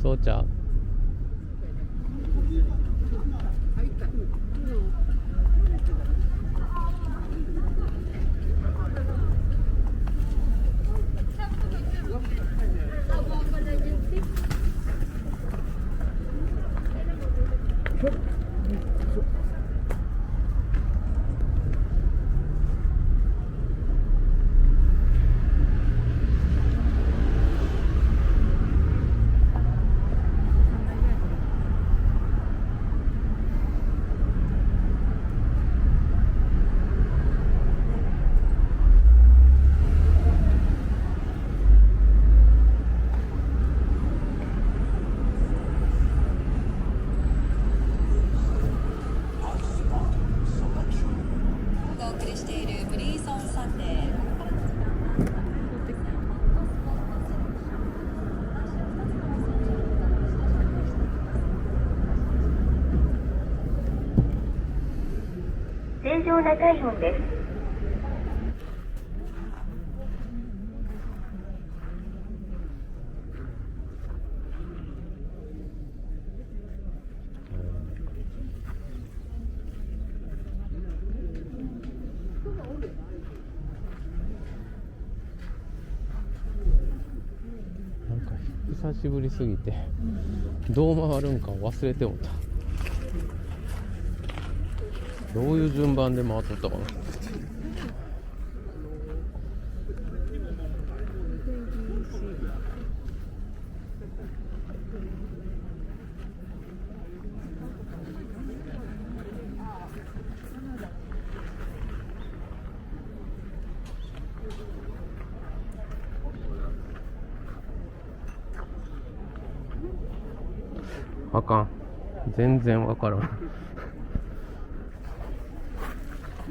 そうちゃう。正常な体温です。なんか久しぶりすぎてどう回るんか忘れてもた。どういう順番で回っとったかな。あかん、全然わからん。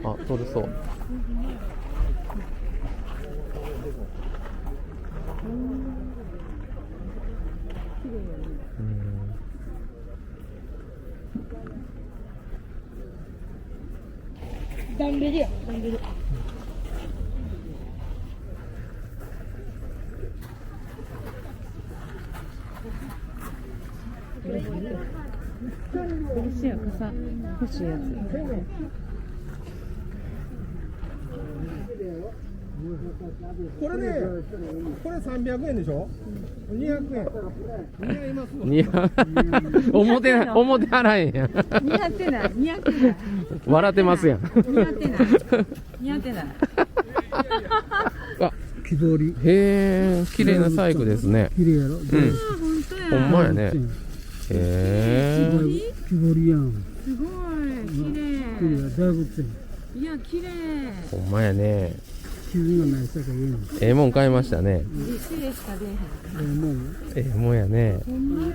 あ、取れそう。ダンベルや、ダンベル。欲しいや、傘欲しいやつ。これね、これ300円でしょ。200円。似合いますわ。表払えんやん。似合ってない、似合ってない。笑ってますやん。似合ってない。似合ってない。あ、木彫り。へえ、綺麗な細工ですね。綺麗やろ。うん。本当や。ほんまやね。へえ。木彫りやん。すごい、綺麗。綺麗や、大仏やん。いや、綺麗。ほんまやね。傷がないさかいいの。ええもん買いましたね。綺麗しか出えへん。もうええもんやね。ほんまや。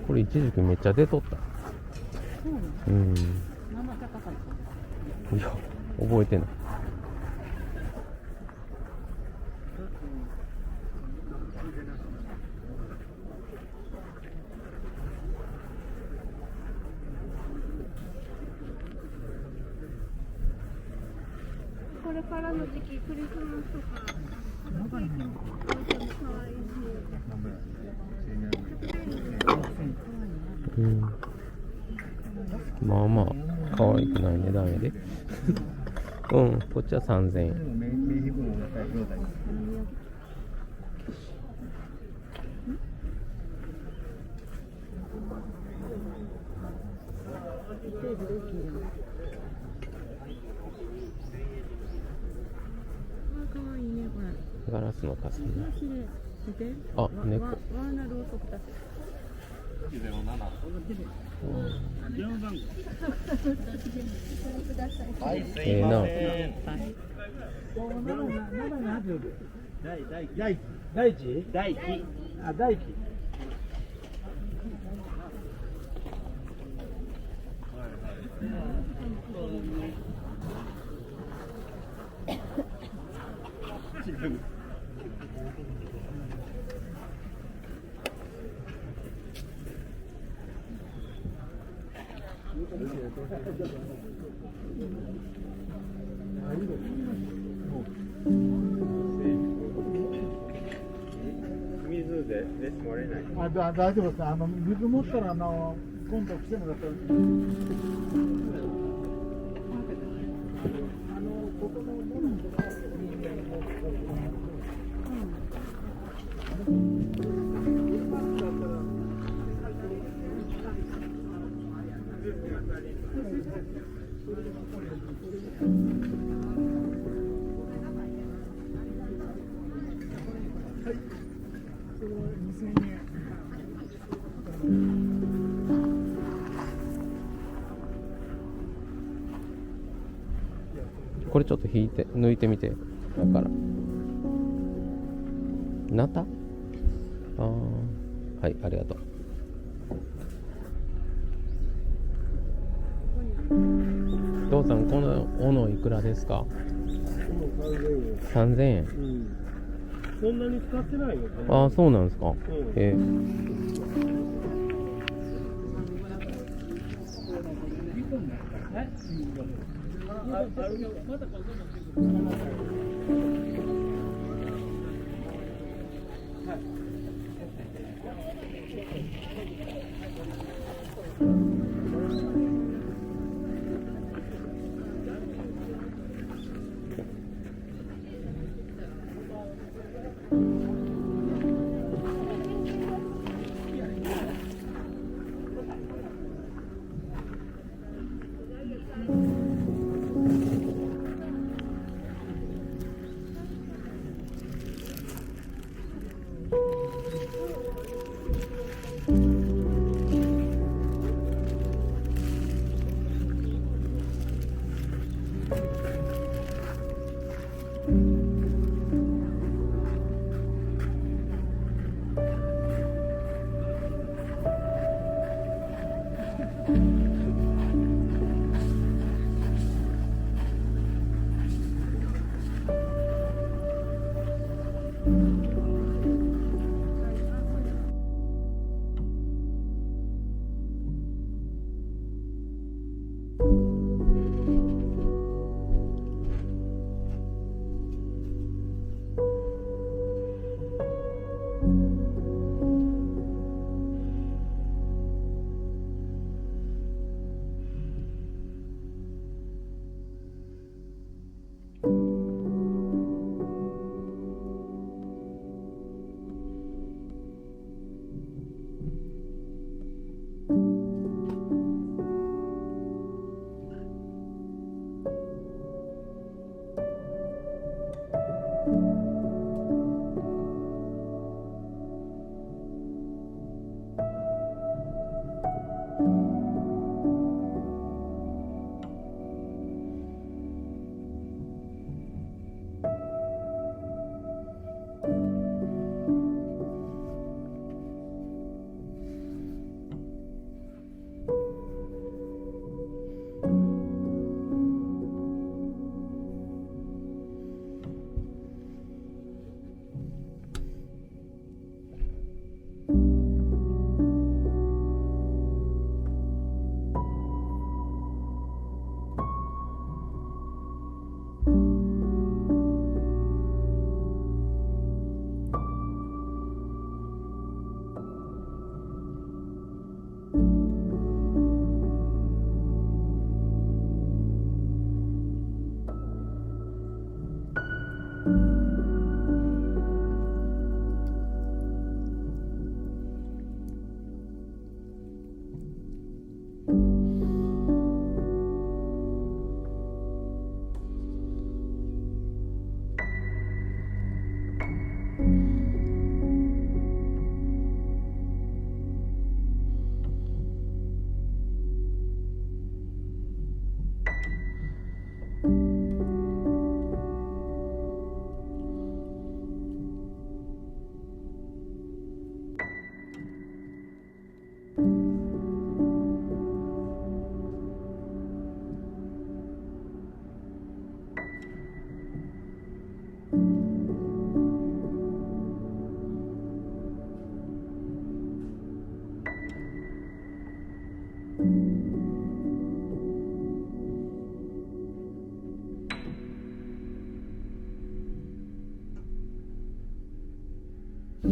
これ一時期めっちゃ出とった。うん。生高かった。いや、覚えてない。これからの時期、クリスマスとか、可愛いし。うん。まあまあ、可愛くない値段やで。うん、こっちは3000円。可愛いね、これ。ガラスの傘ね。綺麗。見て。あ、猫。ワーナローソクタス。ええな。大地？大地。あ、大地。水で熱漏れない。大丈夫です。水持ったら今度来てもらったら。ここのものとか人間のこれちょっと引いて抜いてみて。だからなた、ああ、はい、ありがとう。父さん、この斧いくらですか？3000円。そんなに使ってないよね。ああ、そうなんですか。う